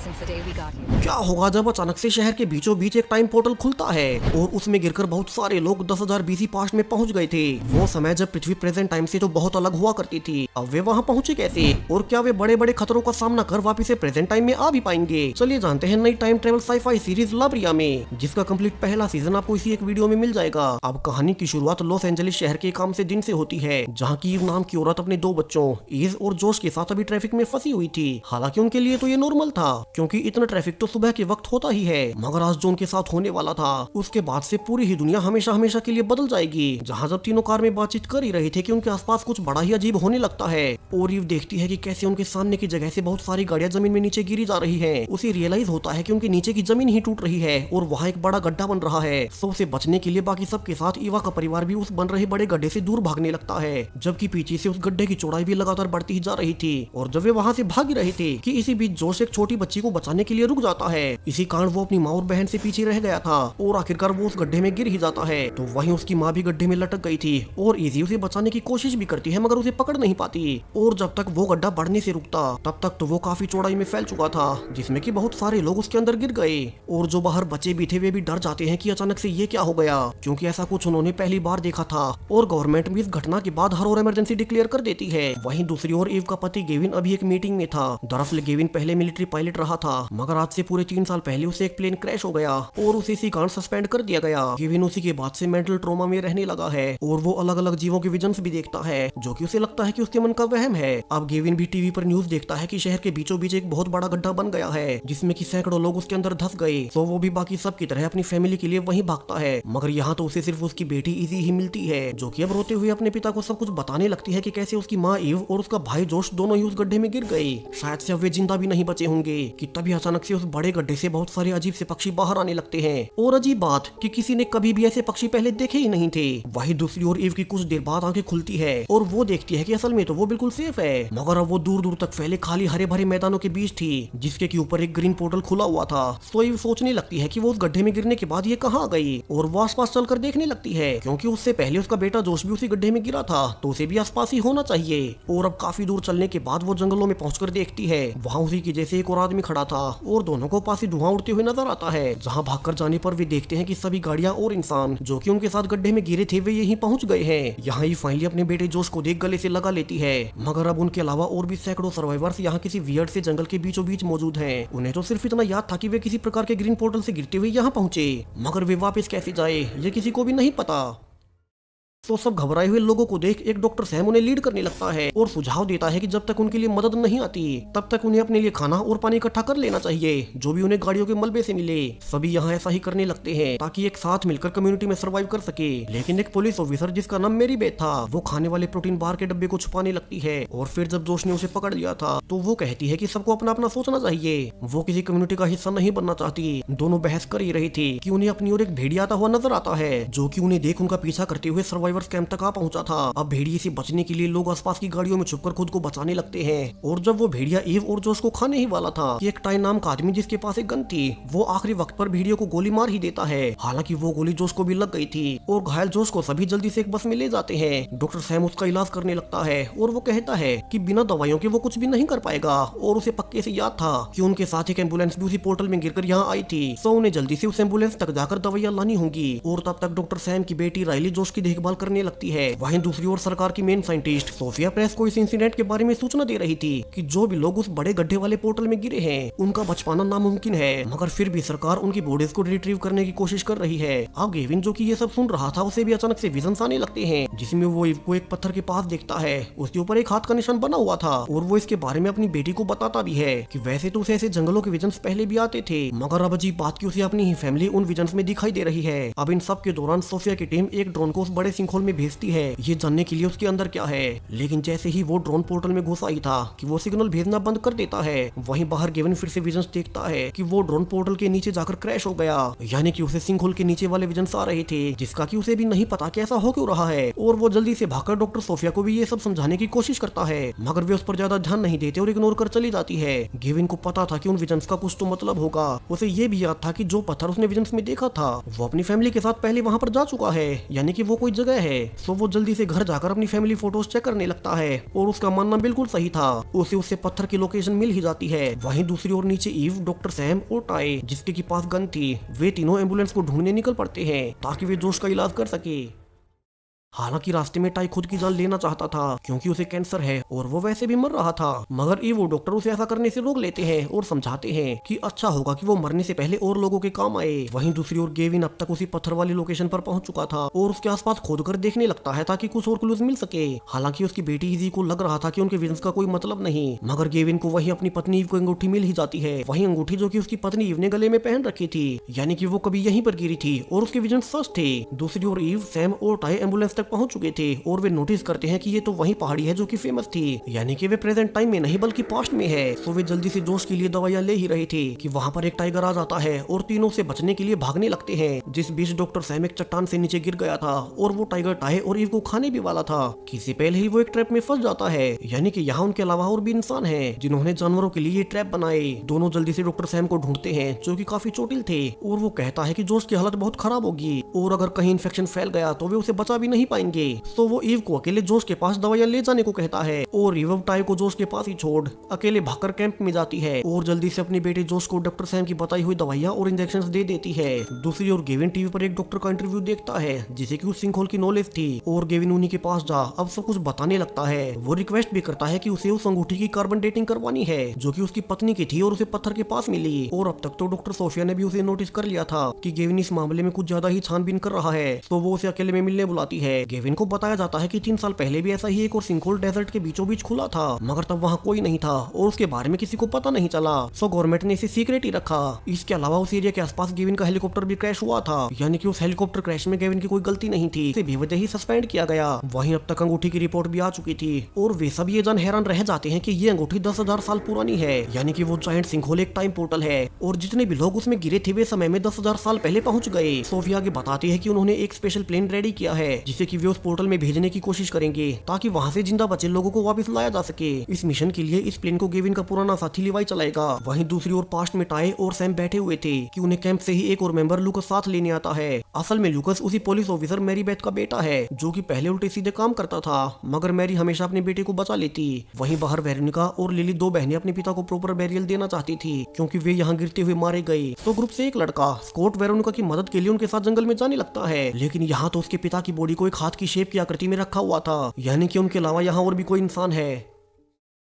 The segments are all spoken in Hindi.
since the day we got here. क्या होगा जब अचानक से शहर के बीचों बीच एक टाइम पोर्टल खुलता है और उसमें गिरकर बहुत सारे लोग 10,000 BC पास्ट में पहुंच गए थे। वो समय जब पृथ्वी प्रेजेंट टाइम से तो बहुत अलग हुआ करती थी। अब वे वहां पहुंचे कैसे और क्या वे बड़े बड़े खतरों का सामना कर वापिस से प्रेजेंट टाइम में आ भी पाएंगे? चलिए जानते हैं नई टाइम ट्रेवल साई-फाई सीरीज लाब्रिया में, जिसका कंप्लीट पहला सीजन आपको इसी एक वीडियो में मिल जाएगा। अब कहानी की शुरुआत लॉस एंजलिस शहर के काम से दिन से होती है, जहाँ की ईव नाम की औरत अपने 2 बच्चों ईज और जोश के साथ अभी ट्रैफिक में फंसी हुई थी। हालांकि उनके लिए तो ये नॉर्मल था, क्योंकि इतना ट्रैफिक तो सुबह के वक्त होता ही है। मगर आज जो उनके साथ होने वाला था, उसके बाद से पूरी ही दुनिया हमेशा हमेशा के लिए बदल जाएगी। जहाँ जब तीनों कार में बातचीत कर ही रहे थे कि उनके आसपास कुछ बड़ा ही अजीब होने लगता है और ईव देखती है कि कैसे उनके सामने की जगह से बहुत सारी गाड़ियां जमीन में नीचे गिरी जा रही हैं। उसे रियलाइज होता है कि उनके नीचे की जमीन ही टूट रही है और वहाँ एक बड़ा गड्ढा बन रहा है। सो उसे बचने के लिए बाकी सबके साथ ईवा का परिवार भी उस बन रहे बड़े गड्ढे से दूर भागने लगता है, जबकि पीछे से उस गड्ढे की चौड़ाई भी लगातार बढ़ती ही जा रही थी। और जब वे वहाँ से भाग ही रहे थे कि इसी बीच जोश एक छोटी बच्ची को बचाने के लिए रुक जाता है। इसी कारण वो अपनी माँ और बहन से पीछे रह गया था और आखिरकार वो उस गड्ढे में गिर ही जाता है। तो वहीं उसकी माँ भी गड्ढे में लटक गई थी और इजी उसे बचाने की कोशिश भी करती है, मगर उसे पकड़ नहीं पाती। और जब तक वो गड्ढा बढ़ने से रुकता तब तक तो वो काफी चौड़ाई में फैल चुका था, जिसमें कि बहुत सारे लोग उसके अंदर गिर गए। और जो बाहर बचे भी थे वे भी डर जाते हैं कि अचानक से ये क्या हो गया, क्योंकि ऐसा कुछ उन्होंने पहली बार देखा था। और गवर्नमेंट भी इस घटना के बाद हर और इमरजेंसी डिक्लेयर कर देती है। वहीं दूसरी ओर ईव का पति गेविन अभी एक मीटिंग में था। दरअसल गेविन पहले मिलिट्री पायलट रहा था, मगर आज से पूरे 3 साल पहले उसे एक प्लेन क्रैश हो गया और उसे इसी कारण सस्पेंड कर दिया गया। गेविन उसी के बाद से मेंटल ट्रॉमा में रहने लगा है और वो अलग अलग जीवों के विजन्स भी देखता है, जो कि उसे लगता है कि उसके मन का वहम है। अब गेविन भी टीवी पर न्यूज देखता है कि शहर के बीचों बीच एक बहुत बड़ा गड्ढा बन गया है, जिसमें कि सैकड़ों लोग उसके अंदर धंस गए। तो वो भी बाकी सब की तरह अपनी फैमिली के लिए वहीं भागता है। मगर यहाँ तो उसे सिर्फ उसकी बेटी इजी ही मिलती है, जो कि अब रोते हुए अपने पिता को सब कुछ बताने लगती है कि कैसे उसकी माँ ईव और उसका भाई जोश दोनों ही उस गड्ढे में गिर गए। शायद से अब वे जिंदा भी नहीं बचे होंगे कि तभी अचानक से उस बड़े गड्ढे से बहुत सारे अजीब से पक्षी बाहर आने लगते हैं। और अजीब बात कि किसी ने कभी भी ऐसे पक्षी पहले देखे ही नहीं थे। वहीं दूसरी ओर ईव की कुछ देर बाद आंखें खुलती है और वो देखती है कि असल में तो वो बिल्कुल सेफ है, मगर अब वो दूर दूर तक फैले खाली हरे भरे मैदानों के बीच थी, जिसके के ऊपर एक ग्रीन पोर्टल खुला हुआ था। तो ईव सोचने लगती है कि वो उस गड्ढे में गिरने के बाद ये कहाँ गई, और वो आसपास चलकर देखने लगती है, क्योंकि उससे पहले उसका बेटा जोश भी उसी गड्ढे में गिरा था, तो उसे भी आसपास ही होना चाहिए। और अब काफी दूर चलने के बाद वो जंगलों में पहुंचकर देखती है, वहाँ उसी के जैसे एक और आदमी खड़ा था और दोनों को पास ही धुआं उड़ते हुए नजर आता है। जहाँ भागकर जाने पर भी देखते हैं कि सभी गाड़ियां और इंसान जो कि उनके साथ गड्ढे में गिरे थे वे यहीं पहुंच गए हैं। यहाँ ही फाइनली अपने बेटे जोश को देख गले से लगा लेती है। मगर अब उनके अलावा और भी सैकड़ों सर्वाइवर्स यहाँ किसी वियर्ड से जंगल के बीचों बीच मौजूद हैं। उन्हें तो सिर्फ इतना याद था कि वे किसी प्रकार के ग्रीन पोर्टल से गिरते हुए यहाँ पहुंचे, मगर वे वापस कैसे जाए ये किसी को भी नहीं पता। तो सब घबराए हुए लोगों को देख एक डॉक्टर सैम उन्हें लीड करने लगता है और सुझाव देता है कि जब तक उनके लिए मदद नहीं आती तब तक उन्हें अपने लिए खाना और पानी इकट्ठा कर लेना चाहिए, जो भी उन्हें गाड़ियों के मलबे से मिले। सभी यहाँ ऐसा ही करने लगते हैं ताकि एक साथ मिलकर कम्युनिटी में सर्वाइव कर सके। लेकिन एक पुलिस ऑफिसर जिसका नाम मेरी बेथ था, वो खाने वाले प्रोटीन बार के डब्बे को छुपाने लगती है। और फिर जब जोश ने उसे पकड़ लिया था तो वो कहती है कि सबको अपना अपना सोचना चाहिए, वो किसी कम्युनिटी का हिस्सा नहीं बनना चाहती। दोनों बहस कर ही रही थी कि उन्हें अपनी ओर एक भेड़िया आता हुआ नजर आता है, जो कि उन्हें देख उनका पीछा करते हुए सर्वाइवर्स कैंप तक आ पहुंचा था। अब भेड़िए से बचने के लिए लोग आसपास की गाड़ियों में छुपकर खुद को बचाने लगते हैं। और जब वो भेड़िया ईव और जोश को खाने ही वाला था कि एक टाई नाम का आदमी जिसके पास एक गन थी, वो आखिरी वक्त पर भेड़िए को गोली मार ही देता है। हालांकि वो गोली जोश को भी लग गई थी और घायल जोश को सभी जल्दी से एक बस में ले जाते हैं। डॉक्टर सैम उसका इलाज करने लगता है और वो कहता है कि बिना दवाइयों के वो कुछ भी नहीं कर पाएगा। और उसे पक्के से याद था कि उनके साथ एक एम्बुलेंस भी उसी पोर्टल में गिरकर यहाँ आई थी, तो उन्हें जल्दी से उस एम्बुलेंस तक जाकर दवाइयां लानी होंगी। और तब तक डॉक्टर सैम की बेटी राइली जोश की देखभाल करने लगती है। वहीं दूसरी ओर सरकार की मेन साइंटिस्ट सोफिया प्रेस को इस इंसिडेंट के बारे में सूचना दे रही थी कि जो भी लोग उस बड़े गड्ढे वाले पोर्टल में गिरे हैं उनका बच पाना नामुमकिन है, मगर फिर भी सरकार उनकी बॉडीज को रिट्रीव करने की कोशिश कर रही है। अब गेविन जो कि ये सब सुन रहा था, उसे भी अचानक से विजन्स आने लगते हैं, जिसमें वो ईव को एक पत्थर के पास देखता है। उसके ऊपर एक हाथ का निशान बना हुआ था और वो इसके बारे में अपनी बेटी को बताता भी है कि वैसे तो उसे ऐसे जंगलों के विजन्स पहले भी आते थे, मगर अब अजीब बात की उसे अपनी ही फैमिली उन विजन्स में दिखाई दे रही है। अब इन सब के दौरान सोफिया की टीम एक ड्रोन को उस बड़े सिंखोल में भेजती है, ये जानने के लिए उसके अंदर क्या है। लेकिन जैसे ही वो ड्रोन पोर्टल में घुसा ही था कि वो सिग्नल भेजना बंद कर देता है। वहीं बाहर गेविन फिर से विजन्स देखता है कि वो ड्रोन पोर्टल के नीचे जाकर क्रैश हो गया, यानी कि उसे सिंखोल के नीचे वाले विजन्स आ रहे थे, जिसका कि उसे भी नहीं पता कैसा हो क्यों रहा है। और वो जल्दी से भागकर डॉक्टर सोफिया को भी ये सब समझाने की कोशिश करता है, मगर वे उस पर ज्यादा ध्यान नहीं देते और इग्नोर कर चली जाती है। गेविन को पता था कि उन विजन्स का कुछ तो मतलब होगा। उसे ये भी याद था कि जो पत्थर उसने विजन्स में देखा था वो अपनी फैमिली के साथ पहले वहाँ पर जा चुका है, यानी कि वो कोई जगह है। सो वो जल्दी से घर जाकर अपनी फैमिली फोटोज चेक करने लगता है और उसका मानना बिल्कुल सही था। उसे उससे पत्थर की लोकेशन मिल ही जाती है। वहीं दूसरी ओर नीचे ईव, डॉक्टर सैम और टाई, जिसके की पास गन थी, वे तीनों एम्बुलेंस को ढूंढने निकल पड़ते हैं ताकि वे जोश का इलाज कर सके। हालांकि रास्ते में टाई खुद की जान लेना चाहता था क्योंकि उसे कैंसर है और वो वैसे भी मर रहा था, मगर वो डॉक्टर उसे ऐसा करने से रोक लेते हैं और समझाते हैं कि अच्छा होगा कि वो मरने से पहले और लोगों के काम आए। वहीं दूसरी ओर गेविन अब तक उसी पत्थर वाली लोकेशन पर पहुंच चुका था और उसके आसपास खोदकर देखने लगता है ताकि कुछ और क्लूज मिल सके। हालांकि उसकी बेटी इजी को लग रहा था कि उनके विजन का कोई मतलब नहीं, मगर गेविन को वही अपनी पत्नी ईव को अंगूठी मिल ही जाती है। वही अंगूठी जो कि उसकी पत्नी ईव ने गले में पहन रखी थी, यानी कि वो कभी यहीं पर गिरी थी और उसके विजन सच थे। दूसरी ओर ईव, सैम और टाई एम्बुलेंस तक पहुंच चुके थे और वे नोटिस करते हैं कि ये तो वही पहाड़ी है जो कि फेमस थी, यानी कि वे प्रेजेंट टाइम में नहीं बल्कि पास्ट में है। सो वे जल्दी से जोश के लिए दवाइयां ले ही रहे थे कि वहाँ पर एक टाइगर आ जाता है और तीनों से बचने के लिए भागने लगते हैं। जिस बीच डॉक्टर सैम एक चट्टान से नीचे गिर गया था और वो टाइगर टाई और ईव को खाने भी वाला था कि इससे पहले ही वो एक ट्रैप में फंस जाता है, यानी कि यहाँ उनके अलावा और भी इंसान हैं जिन्होंने जानवरों के लिए ये ट्रैप बनाए। दोनों जल्दी से डॉक्टर सैम को ढूंढते हैं जो कि काफी चोटिल थे और वो कहता है कि जोश की हालत बहुत खराब होगी और अगर कहीं इन्फेक्शन फैल गया तो वे उसे बचा भी नहीं पाएंगे। तो वो ईव को अकेले जोश के पास दवाइयां ले जाने को कहता है और ईव टाई को जोश के पास ही छोड़ अकेले भागकर कैंप में जाती है और जल्दी से अपनी बेटी जोश को डॉक्टर सैम की बताई हुई दवाइयां और इंजेक्शंस दे देती है। दूसरी ओर गेविन टीवी पर एक डॉक्टर का इंटरव्यू देखता है जिसे कि उस सिंकहोल की नॉलेज थी और गेविन उन्हीं के पास जा अब सब कुछ बताने लगता है। वो रिक्वेस्ट भी करता है कि उसे उस अंगूठी की कार्बन डेटिंग करवानी है जो कि उसकी पत्नी की थी और उसे पत्थर के पास मिली। और अब तक तो डॉक्टर सोफिया ने भी उसे नोटिस कर लिया था कि गेविन इस मामले में कुछ ज्यादा ही छानबीन कर रहा है, तो वो उसे अकेले में मिलने बुलाती है। गेविन को बताया जाता है कि 3 साल पहले भी ऐसा ही एक और सिंकहोल डेजर्ट के बीचों बीच खुला था, मगर तब वहाँ कोई नहीं था और उसके बारे में किसी को पता नहीं चला। सो गवर्नमेंट ने इसे सीक्रेट ही रखा। इसके अलावा उस एरिया के आसपास गेविन का हेलीकॉप्टर भी क्रैश हुआ था, यानी कि उस हेलीकॉप्टर क्रैश में गेविन की कोई गलती नहीं थी, इसे बेवजह ही सस्पेंड किया गया। वहीं अब तक अंगूठी की रिपोर्ट भी आ चुकी थी और वे सब ये जान हैरान रह जाते हैं कि ये अंगूठी 10,000 साल पुरानी है, यानी कि वो जायंट सिंकहोल एक टाइम पोर्टल है और जितने भी लोग उसमें गिरे थे वे समय में 10,000 साल पहले पहुंच गए। सोफिया आगे बताती है कि उन्होंने एक स्पेशल प्लेन रेडी किया है जिसे कि वे उस पोर्टल में भेजने की कोशिश करेंगे ताकि वहां से जिंदा बचे लोगों को वापस लाया जा सके। इस मिशन के लिए इस प्लेन को गेविन का पुराना साथी लिवाई चलाएगा। वहीं दूसरी ओर पास्ट में टाई और सैम बैठे हुए थे कि उन्हें कैंप से ही एक और मेंबर लूकस साथ लेने आता है। असल में लूकस उसी पुलिस ऑफिसर मैरी बेथ का बेटा है जो कि पहले उल्टे सीधे काम करता था, मगर मैरी हमेशा अपने बेटे को बचा लेती। वहीं बाहर वेरोनिका और लिली, 2 बहनें, अपने पिता को प्रॉपर बैरियल देना चाहती थी क्योंकि वे यहाँ गिरते हुए मारे गए। तो ग्रुप से एक लड़का स्कॉट वेरोनिका की मदद के लिए उनके साथ जंगल में जाने लगता है, लेकिन यहाँ तो उसके पिता की बॉडी को एक हाथ की शेप की आकृति में रखा हुआ था, यानी कि उनके अलावा यहाँ और भी कोई इंसान है।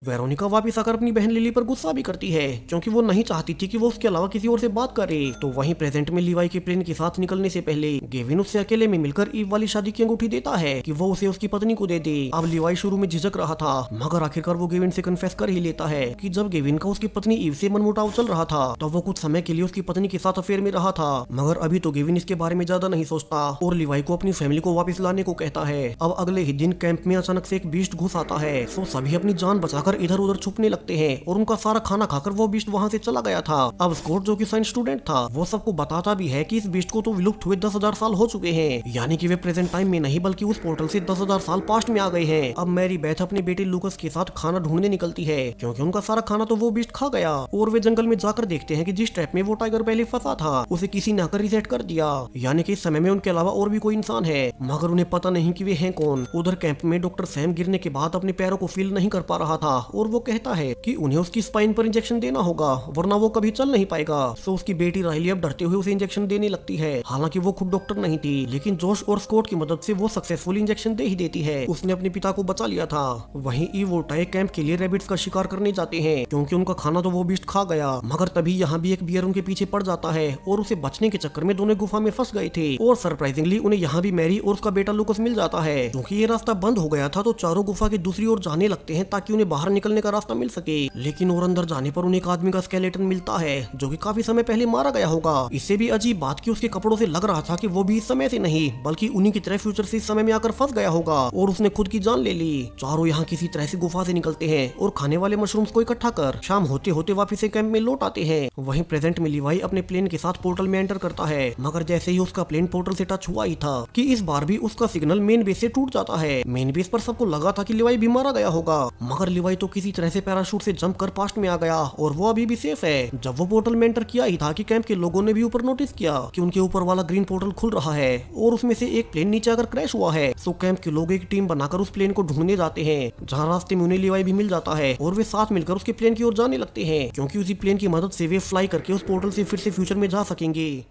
वेरोनिका वापस आकर अपनी बहन लिली पर गुस्सा भी करती है क्योंकि वो नहीं चाहती थी कि वो उसके अलावा किसी और से बात करे। तो वहीं प्रेजेंट में लिवाई के प्लेन के साथ निकलने से पहले गेविन उससे अकेले में मिलकर ईव वाली शादी की अंगूठी देता है कि वो उसे उसकी पत्नी को दे दे। अब लिवाई शुरू में झिझक रहा था, मगर आखिरकार वो गेविन से कन्फेस कर ही लेता है कि जब गेविन का उसकी पत्नी ईव से मनमुटाव चल रहा था तब वो कुछ समय के लिए उसकी पत्नी के साथ अफेयर में रहा था, मगर अभी तो गेविन इसके बारे में ज्यादा नहीं सोचता और लिवाई को अपनी फैमिली को वापस लाने को कहता है। अब अगले ही दिन कैंप में अचानक से एक बीस्ट घुस आता है, तो सभी अपनी जान बचाकर इधर उधर छुपने लगते हैं और उनका सारा खाना खाकर वो बीस्ट वहाँ से चला गया था। अब स्कॉट जो कि साइंस स्टूडेंट था वो सबको बताता भी है कि इस बीस्ट को तो विलुप्त हुए 10,000 साल हो चुके हैं, यानी कि वे प्रेजेंट टाइम में नहीं बल्कि उस पोर्टल से 10,000 साल पास्ट में आ गए हैं। अब मैरी बेथ अपने बेटे लूकस के साथ खाना ढूंढने निकलती है क्योंकि उनका सारा खाना तो वो बीस्ट खा गया और वे जंगल में जाकर देखते हैं कि जिस ट्रैप में वो टाइगर पहले फंसा था उसे किसी ने आकर रिसेट कर दिया, यानी कि इस समय में उनके अलावा और भी कोई इंसान है, मगर उन्हें पता नहीं कि वे हैं कौन। उधर कैंप में डॉक्टर सैम गिरने के बाद अपने पैरों को फील नहीं कर पा रहा था और वो कहता है कि उन्हें उसकी स्पाइन पर इंजेक्शन देना होगा वरना वो कभी चल नहीं पाएगा। सो उसकी बेटी राइली अब डरते हुए उसे इंजेक्शन देने लगती है। हालांकि वो खुद डॉक्टर नहीं थी, लेकिन जोश और स्कॉट की मदद से वो सक्सेसफुल इंजेक्शन दे ही देती है। उसने अपने पिता को बचा लिया था। वहीं ईव और टाई कैंप के लिए रैबिट्स का शिकार करने जाते हैं क्योंकि उनका खाना तो वो बीस्ट खा गया, मगर तभी यहाँ भी एक बियर उनके पीछे पड़ जाता है और उसे बचने के चक्कर में दोनों गुफा में फंस गए थे और सरप्राइजिंगली उन्हें यहाँ भी मैरी और उसका बेटा लूकस मिल जाता है। क्योंकि ये रास्ता बंद हो गया था तो चारों गुफा की दूसरी ओर जाने लगते हैं ताकि उन्हें बाहर निकलने का रास्ता मिल सके, लेकिन और अंदर जाने पर उन्हें एक आदमी का स्केलेटन मिलता है जो कि काफी समय पहले मारा गया होगा। इससे भी अजीब बात कि उसके कपड़ों से लग रहा था कि वो भी इस समय से नहीं बल्कि उन्हीं की तरह फ्यूचर से इस समय में आकर फंस गया होगा और उसने खुद की जान ले ली। चारों यहाँ किसी तरह से गुफा से निकलते हैं और खाने वाले मशरूम्स को इकट्ठा कर शाम होते होते वापस से कैंप में लौट आते हैं। वहीं प्रेजेंट में लिवाई अपने प्लेन के साथ पोर्टल में एंटर करता है, मगर जैसे ही उसका प्लेन पोर्टल से टच हुआ ही था कि इस बार भी उसका सिग्नल मेन बेस से टूट जाता है। मेन बेस पर सबको लगा था कि लिवाई भी मारा गया होगा, मगर लिवाई तो किसी तरह से पैराशूट से जंप कर पास्ट में आ गया और वो अभी भी सेफ है। जब वो पोर्टल में एंटर किया ही था कि कैंप के लोगों ने भी ऊपर नोटिस किया कि उनके ऊपर वाला ग्रीन पोर्टल खुल रहा है और उसमें से एक प्लेन नीचे आकर क्रैश हुआ है। सो कैंप के लोग एक टीम बनाकर उस प्लेन को ढूंढने जाते हैं, जहाँ रास्ते में उन्हें लिवाई भी मिल जाता है और वे साथ मिलकर उसके प्लेन की ओर जाने लगते हैं, क्योंकि उसी प्लेन की मदद से वे फ्लाई करके उस पोर्टल से फिर से फ्यूचर में जा सकेंगे।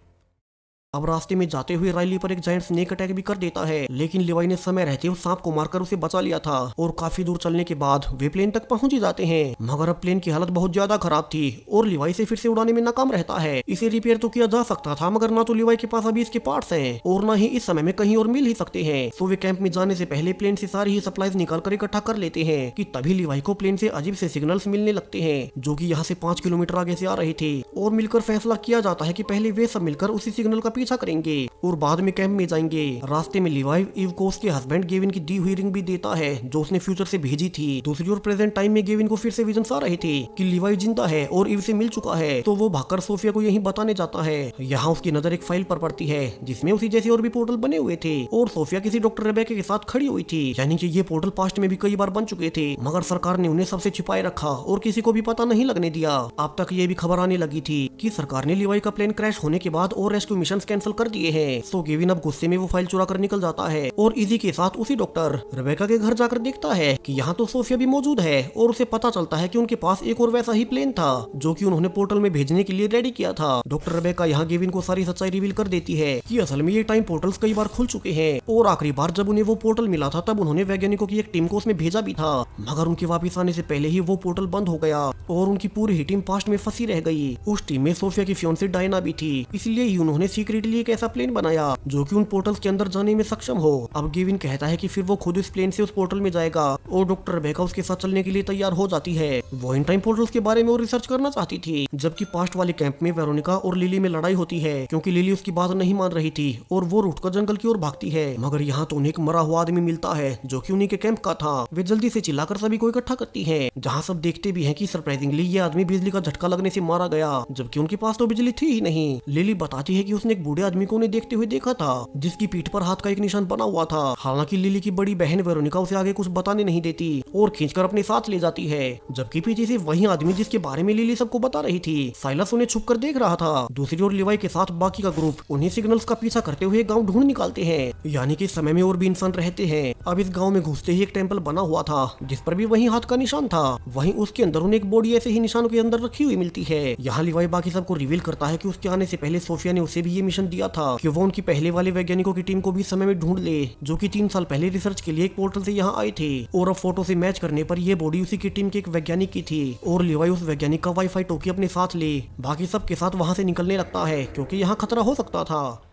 अब रास्ते में जाते हुए राइली पर एक जायंट स्नेक अटैक भी कर देता है, लेकिन लिवाई ने समय रहते उस सांप को मारकर उसे बचा लिया था और काफी दूर चलने के बाद वे प्लेन तक पहुंच ही जाते हैं। मगर अब प्लेन की हालत बहुत ज्यादा खराब थी और लिवाई से फिर से उड़ाने में नाकाम रहता है। इसे रिपेयर तो किया जा सकता था, मगर ना तो लिवाई के पास अभी इसके पार्ट्स हैं और ना ही इस समय में कहीं और मिल ही सकते हैं। सो वे कैंप में जाने से पहले प्लेन से सारी ही सप्लाईज निकाल कर इकट्ठा कर लेते हैं कि तभी लिवाई को प्लेन से अजीब से सिग्नल्स मिलने लगते हैं, जो कि यहाँ से 5 किलोमीटर आगे से आ रहे थे। और मिलकर फैसला किया जाता है कि पहले वे सब मिलकर उसी सिग्नल का पीछा करेंगे और बाद में कैंप में जाएंगे। रास्ते में लिवाई ईव को उसके हस्बैंड गेविन की दी हुई रिंग भी देता है, जो उसने फ्यूचर से भेजी थी। दूसरी ओर प्रेजेंट टाइम में गेविन को फिर से विजन्स आ रहे थे कि लिवाई जिंदा है और ईव से मिल चुका है, तो वो भागकर सोफिया को यही बताने जाता है। यहाँ उसकी नजर एक फाइल पर पड़ती है जिसमें उसी जैसे और भी पोर्टल बने हुए थे और सोफिया किसी डॉक्टर रेबेका के साथ खड़ी हुई थी, यानी कि ये पोर्टल पास्ट में भी कई बार बन चुके थे, मगर सरकार ने उन्हें सबसे छिपाए रखा और किसी को भी पता नहीं लगने दिया। अब तक ये भी खबर आने लगी थी कि सरकार ने लिवाई का प्लेन क्रैश होने के बाद और रेस्क्यू मिशन कैंसिल कर दिए हैं। सो गेविन अब गुस्से में वो फाइल चुरा कर निकल जाता है और इजी के साथ उसी डॉक्टर रेबेका के घर जाकर देखता है कि यहाँ तो सोफिया भी मौजूद है और उसे पता चलता है कि उनके पास एक और वैसा ही प्लेन था जो कि उन्होंने पोर्टल में भेजने के लिए रेडी किया था। डॉक्टर रेबेका यहाँ गेविन को सारी सच्चाई रिवील कर देती है कि असल में ये टाइम पोर्टल्स कई बार खुल चुके हैं और आखिरी बार जब उन्हें वो पोर्टल मिला था तब उन्होंने वैज्ञानिकों की एक टीम को उसमें भेजा भी था, मगर उनके वापिस आने से पहले ही वो पोर्टल बंद हो गया और उनकी पूरी ही टीम पास्ट में फंसी रह गई। उस टीम में सोफिया की फियोंसी डायना भी थी, इसलिए ही उन्होंने सीक्रेटली एक ऐसा प्लेन बनाया जो कि उन पोर्टल्स के अंदर जाने में सक्षम हो। अब गेविन कहता है कि फिर वो खुद इस प्लेन से उस पोर्टल में जाएगा और डॉक्टर रेबेका उसके साथ चलने के लिए तैयार हो जाती है। वो इन टाइम पोर्टल्स के बारे में और रिसर्च करना चाहती थी, जबकि पास्ट वाले कैंप में वेरोनिका और लिली में लड़ाई होती है क्योंकि लिली उसकी बात नहीं मान रही थी और वो उठकर जंगल की ओर भागती है। मगर यहाँ तो उन्हें एक मरा हुआ आदमी मिलता है जो कि उन्हीं के कैंप का था। वे जल्दी से चिल्लाकर सभी को इकट्ठा करती है, जहाँ सब देखते भी हैं कि सरप्राइजिंगली ये आदमी बिजली का झटका लगने से मारा गया, जबकि उनके पास तो बिजली थी ही नहीं। लिली बताती है कि उसने एक बूढ़े आदमी को उन्हें देखते हुए देखा था जिसकी पीठ पर हाथ का एक निशान बना हुआ था। हालांकि लिली की बड़ी बहन वेरोनिका उसे आगे कुछ बताने नहीं देती और खींचकर अपने साथ ले जाती है, जबकि पीछे से वही आदमी जिसके बारे में लिली सबको बता रही थी साइलस उन्हें छुपकर देख रहा था। दूसरी ओर लिवाई के साथ बाकी का ग्रुप उन्हें सिग्नल्स का पीछा करते हुए गांव ढूंढ निकालते हैं, यानी कि समय में और भी इंसान रहते हैं। अब इस गांव में घुसते ही एक टेंपल बना हुआ था जिस पर भी वही हाथ का निशान था, वहीं उसके अंदर उन्हें एक बॉडी ऐसे ही निशानों के अंदर रखी हुई मिलती है। यहाँ लिवाई बाकी सबको रिवील करता है कि उसके आने से पहले सोफिया ने उसे भी ये मिशन दिया था कि वो उनकी पहले वाले वैज्ञानिकों की टीम को भी समय में ढूंढ ले, जो कि 3 साल पहले रिसर्च के लिए एक पोर्टल से यहाँ आए थे। और अब फोटो से मैच करने पर यह बॉडी उसी की टीम के एक वैज्ञानिक की थी और लिवाई उस वैज्ञानिक का वाईफाई टोकी अपने साथ ले बाकी सब के साथ वहां से निकलने लगता है क्योंकि यहाँ खतरा हो सकता था।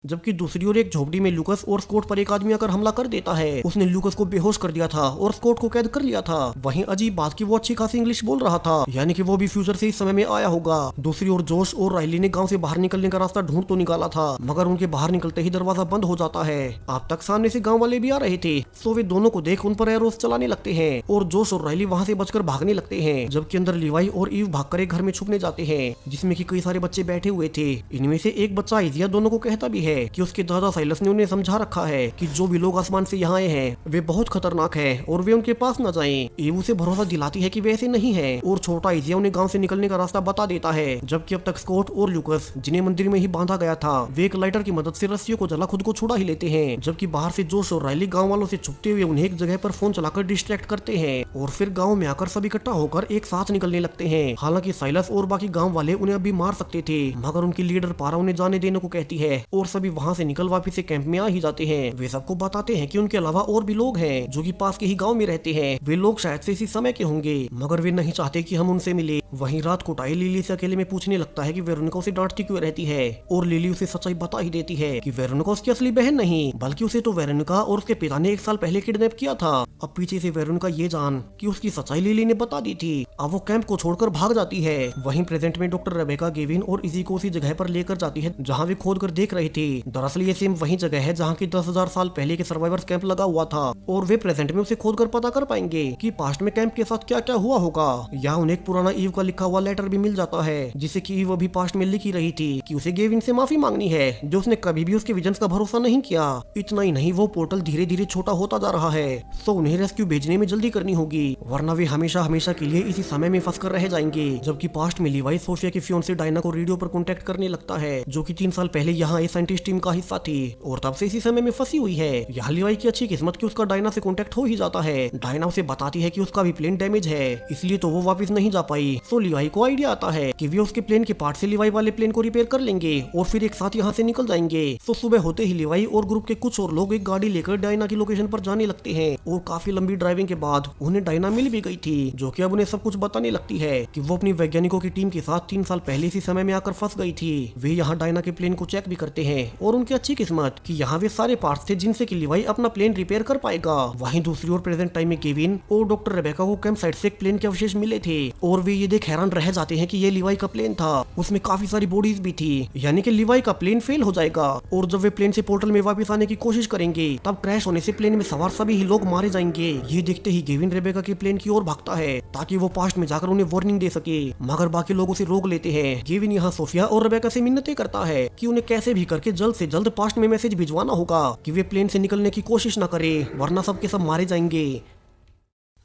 जबकि दूसरी ओर एक झोपड़ी में लूकस और स्कॉट पर एक आदमी आकर हमला कर देता है। उसने लूकस को बेहोश कर दिया था और स्कॉट को कैद कर लिया था। वहीं अजीब बात की वो अच्छी खासी इंग्लिश बोल रहा था, यानी कि वो भी फ्यूचर से इस समय में आया होगा। दूसरी ओर जोश और राइली ने गांव से बाहर निकलने का रास्ता ढूंढ तो निकाला था, मगर उनके बाहर निकलते ही दरवाजा बंद हो जाता है। अब तक सामने से गाँव वाले भी आ रहे थे, सो वे दोनों को देख उन पर एरोस चलाने लगते हैं और जोश और राइली वहाँ से बचकर भागने लगते हैं, जबकि अंदर लिवाई और ईव भागकर एक घर में छुपने जाते हैं जिसमें कि कई सारे बच्चे बैठे हुए थे। इनमें से एक बच्चा इजिया दोनों को कहता भी है कि उसके दादा साइलस ने उन्हें समझा रखा है कि जो भी लोग आसमान से यहाँ आए हैं वे बहुत खतरनाक हैं और वे उनके पास न जाएं। ईव उसे भरोसा दिलाती है कि वे ऐसे नहीं हैं और छोटा इजिया उन्हें गांव से निकलने का रास्ता बता देता है। जबकि अब तक स्कॉट और लूकस, जिन्हें मंदिर में ही बांधा गया था, वे एक लाइटर की मदद से रस्सियों को जला खुद को छुड़ा ही लेते हैं। जबकि बाहर से जोश और राइली गाँव वालों से छुपते हुए उन्हें एक जगह पर फोन चलाकर डिस्ट्रैक्ट करते हैं और फिर गाँव में आकर सब इकट्ठा होकर एक साथ निकलने लगते हैं। हालांकि साइलस और बाकी गाँव वाले उन्हें अभी मार सकते थे, मगर उनकी लीडर पारा उन्हें जाने देने को कहती है और सभी वहाँ से निकल वापिस से कैंप में आ ही जाते हैं। वे सबको बताते हैं कि उनके अलावा और भी लोग हैं जो कि पास के ही गांव में रहते हैं। वे लोग शायद से इसी समय के होंगे, मगर वे नहीं चाहते कि हम उनसे मिले। वहीं रात को टाई लिली से अकेले में पूछने लगता है कि वेरोनिका उसे डांटती क्यों रहती है और लिली उसे सच्चाई बता ही देती है कि वेरोनिका उसकी असली बहन नहीं, बल्कि उसे तो वेरोनिका और उसके पिता ने 1 साल पहले किडनैप किया था। अब पीछे से वेरोनिका ये जान कि उसकी सच्चाई लिली ने बता दी थी, अब वो कैंप को छोड़कर भाग जाती है। वहीं प्रेजेंट में डॉक्टर रेबेका गेविन और इजी को उसी जगह पर लेकर जाती है जहाँ वे खोद कर देख रहे थे थी। दरअसल ये सेम वही जगह है जहाँ की 10,000 साल पहले के सर्वाइवर्स कैंप लगा हुआ था और वे प्रेजेंट में उसे खोद कर पता कर पाएंगे कि पास्ट में कैंप के साथ क्या क्या हुआ होगा। यहाँ उन्हें एक पुराना ईव का लिखा हुआ लेटर भी मिल जाता है जिसे कि ईव अभी पास्ट में लिखी रही थी कि उसे गेविन से माफी मांगनी है जो उसने कभी भी उसके विजन्स का भरोसा नहीं किया। इतना ही नहीं, वो पोर्टल धीरे धीरे छोटा होता जा रहा है, तो उन्हें रेस्क्यू भेजने में जल्दी करनी होगी वरना वे हमेशा हमेशा के लिए इसी समय में फंस कर रह जाएंगे। जबकि पास्ट में लीवाई सोफिया की फियोंसे डायना को रेडियो पर कॉन्टेक्ट करने लगता है जो कि 3 साल पहले यहाँ इस साइंटिस्ट टीम का हिस्सा थी और तब से इसी समय में फंसी हुई है। यहाँ लीवाई की अच्छी किस्मत कि उसका डायना से कॉन्टेक्ट हो ही जाता है। डायना उसे बताती है कि उसका भी प्लेन डैमेज है इसलिए तो वो वापस नहीं जा पाई। तो लीवाई को आइडिया आता है कि वे उसके प्लेन के पार्ट से लीवाई वाले प्लेन को रिपेयर कर लेंगे और फिर एक साथ यहाँ से निकल जाएंगे। तो सुबह होते ही लीवाई और ग्रुप के कुछ और लोग एक गाड़ी लेकर डायना की लोकेशन पर जाने लगते हैं और काफी लंबी ड्राइविंग के बाद उन्हें डायना मिल भी गई थी जो कि अब उन्हें सब कुछ बताने लगती है कि वो अपनी वैज्ञानिकों की टीम के साथ 3 साल पहले इसी समय में आकर फंस गई थी। वे यहाँ डायना के प्लेन को चेक भी करते हैं और उनकी अच्छी किस्मत कि यहाँ वे सारे पार्ट्स थे जिनसे कि लीवाई अपना प्लेन रिपेयर कर पाएगा। वहीं दूसरी ओर प्रेजेंट टाइम में केविन और डॉक्टर रेबेका को कैंप साइट से एक प्लेन के अवशेष मिले थे और वे ये देख हैरान रह जाते हैं कि ये लीवाई का प्लेन था। उसमें काफी सारी बॉडीज भी थी, यानी कि लीवाई का प्लेन फेल हो जाएगा और जब वे प्लेन से पोर्टल में वापस आने की कोशिश करेंगे तब क्रैश होने से प्लेन में सवार सभी ही लोग मारे जाएंगे। ये देखते ही केविन रेबेका के प्लेन की ओर भागता है ताकि वो पास्ट में जाकर उन्हें वार्निंग दे सके, मगर बाकी लोग उसे रोक लेते हैं। केविन यहाँ सोफिया और रेबेका से मिन्नतें करता है कि उन्हें कैसे भी करके जल्द से जल्द पास्ट में मैसेज भिजवाना होगा कि वे प्लेन से निकलने की कोशिश न करे वरना सबके सब मारे जाएंगे।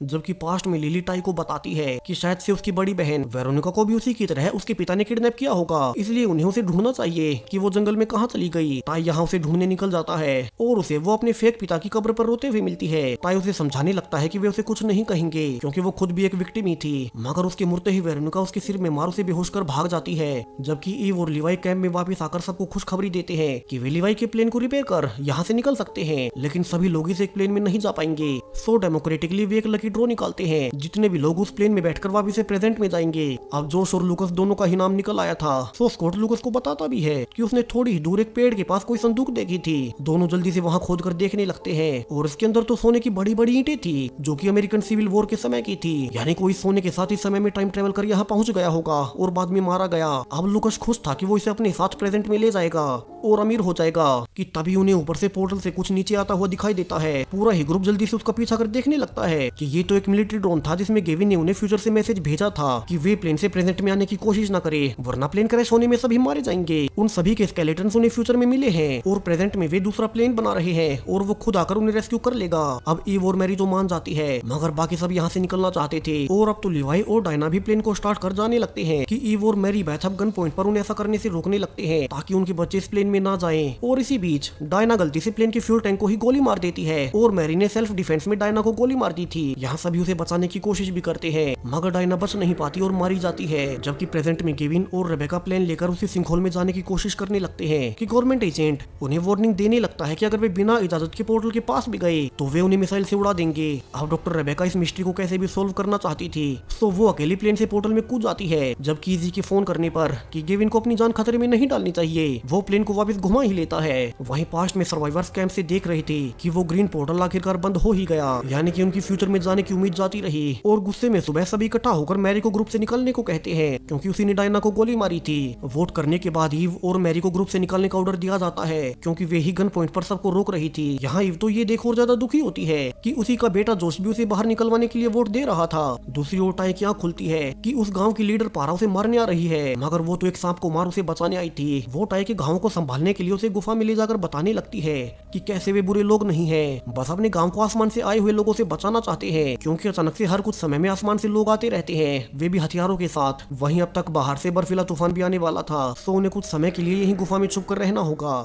जबकि पास्ट में लिली टाई को बताती है कि शायद से उसकी बड़ी बहन वेरोनिका को भी उसी की तरह उसके पिता ने किडनैप किया होगा, इसलिए उन्हें उसे ढूंढना चाहिए कि वो जंगल में कहाँ चली गई। टाई यहाँ उसे ढूंढने निकल जाता है और उसे वो अपने फेक पिता की कब्र पर रोते हुए मिलती है। टाई उसे समझाने लगता है कि वे उसे कुछ नहीं कहेंगे क्योंकि वो खुद भी एक विक्टिम ही थी, मगर उसके मुड़ते ही वेरोनिका उसके सिर में मार उसे बेहोश कर भाग जाती है। जबकि ईव और लिवाई कैंप में वापस आकर सबको खुशखबरी देते हैं कि वे लिवाई के प्लेन को रिपेयर कर यहाँ से निकल सकते हैं, लेकिन सभी लोग इस एक प्लेन में नहीं जा पाएंगे। सो डेमोक्रेटिकली वे एक लकी ड्रॉ निकालते हैं जितने भी लोग उस प्लेन में बैठकर वापस से प्रेजेंट में जाएंगे। अब जोश और लुकस दोनों का ही नाम निकल आया था। सो स्कॉट लुकस को बताता भी है कि उसने थोड़ी ही दूर एक पेड़ के पास कोई संदूक देखी थी। दोनों जल्दी से वहां खोद कर देखने लगते हैं और इसके अंदर तो सोने की बड़ी बड़ी ईंटें थी जो कि अमेरिकन सिविल वॉर के समय की थी, यानी कोई सोने के साथ इस समय में टाइम ट्रेवल कर यहाँ पहुंच गया होगा और बाद में मारा गया। अब लुकस खुश था कि वो इसे अपने साथ प्रेजेंट में ले जाएगा और अमीर हो जाएगा कि तभी उन्हें ऊपर से पोर्टल से कुछ नीचे आता हुआ दिखाई देता है। पूरा ही ग्रुप जल्दी से उसका पीछा कर देखने लगता है कि ये तो एक मिलिट्री ड्रोन था जिसमें गेविन ने उन्हें फ्यूचर से मैसेज भेजा था कि वे प्लेन से प्रेजेंट में आने की कोशिश न करे वरना प्लेन क्रैश होने में सभी मारे जाएंगे। उन सभी के स्केलेटन्स उन्हें फ्यूचर में मिले हैं और प्रेजेंट में वे दूसरा प्लेन बना रहे हैं और वो खुद आकर उन्हें रेस्क्यू कर लेगा। अब ईव और मैरी तो मान जाती है, मगर बाकी सब यहाँ से निकलना चाहते थे और अब तो लिवाई और डायना भी प्लेन को स्टार्ट कर जाने लगते हैं कि ईव और मैरी बैथअप गन पॉइंट पर उन्हें ऐसा करने से रोकने लगते हैं ताकि उनके बच्चे इस प्लेन में ना जाएं। और इसी बीच डायना गलती से प्लेन के फ्यूल टैंक को ही गोली मार देती है और मैरी ने सेल्फ डिफेंस में डायना को गोली मार दी थी। यहाँ सभी उसे बचाने की कोशिश भी करते हैं, मगर डायना बच नहीं पाती और मारी जाती है। जबकि प्रेजेंट में केविन और रेबेका प्लेन लेकर उसी सिंखोल में जाने की कोशिश करने लगते हैं कि गवर्नमेंट एजेंट उन्हें वार्निंग देने लगता है कि अगर वे बिना इजाजत के पोर्टल के पास भी गए तो वे उन्हें मिसाइल से उड़ा देंगे। अब डॉक्टर रेबेका इस मिस्ट्री को कैसे भी सोल्व करना चाहती थी, तो वो अकेली प्लेन से पोर्टल में कूद जाती है। जबकि इजी के फोन करने पर कि गेविन को अपनी जान खतरे में नहीं डालनी चाहिए, वो प्लेन को वापस घुमा ही लेता है। वहीं पास्ट में सर्वाइवर्स कैंप से देख रही थी कि वो ग्रीन पोर्टल आखिरकार बंद हो ही गया, यानी कि उनकी फ्यूचर में जाने की उम्मीद जाती रही। और गुस्से में सुबह सभी इकट्ठा होकर मैरी को ग्रुप से निकलने को कहते हैं क्योंकि उसी ने डायना को गोली मारी थी। वोट करने के बाद ईव और मैरी को ग्रुप से निकलने का ऑर्डर दिया जाता है क्योंकि वे ही गन पॉइंट पर सबको रोक रही थी। यहाँ ईव तो ये देख और ज्यादा दुखी होती है कि उसी का बेटा जोश भी उसे बाहर निकलवाने के लिए वोट दे रहा था। दूसरी ओर टाई की आंख खुलती है कि उस गाँव की लीडर पारा उसे मारने आ रही है, मगर वो तो एक सांप को मार उसे बचाने आई थी। वो टाई के गाँव को संभालने के लिए उसे गुफा में ले जाकर बताने लगती है कि कैसे वे बुरे लोग नहीं है, बस अपने गाँव को आसमान से आए हुए लोगों से बचाना चाहते हैं क्योंकि अचानक से हर कुछ समय में आसमान से लोग आते रहते हैं, वे भी हथियारों के साथ। वहीं अब तक बाहर से बर्फीला तूफान भी आने वाला था, तो उन्हें कुछ समय के लिए यहीं गुफा में छुप कर रहना होगा।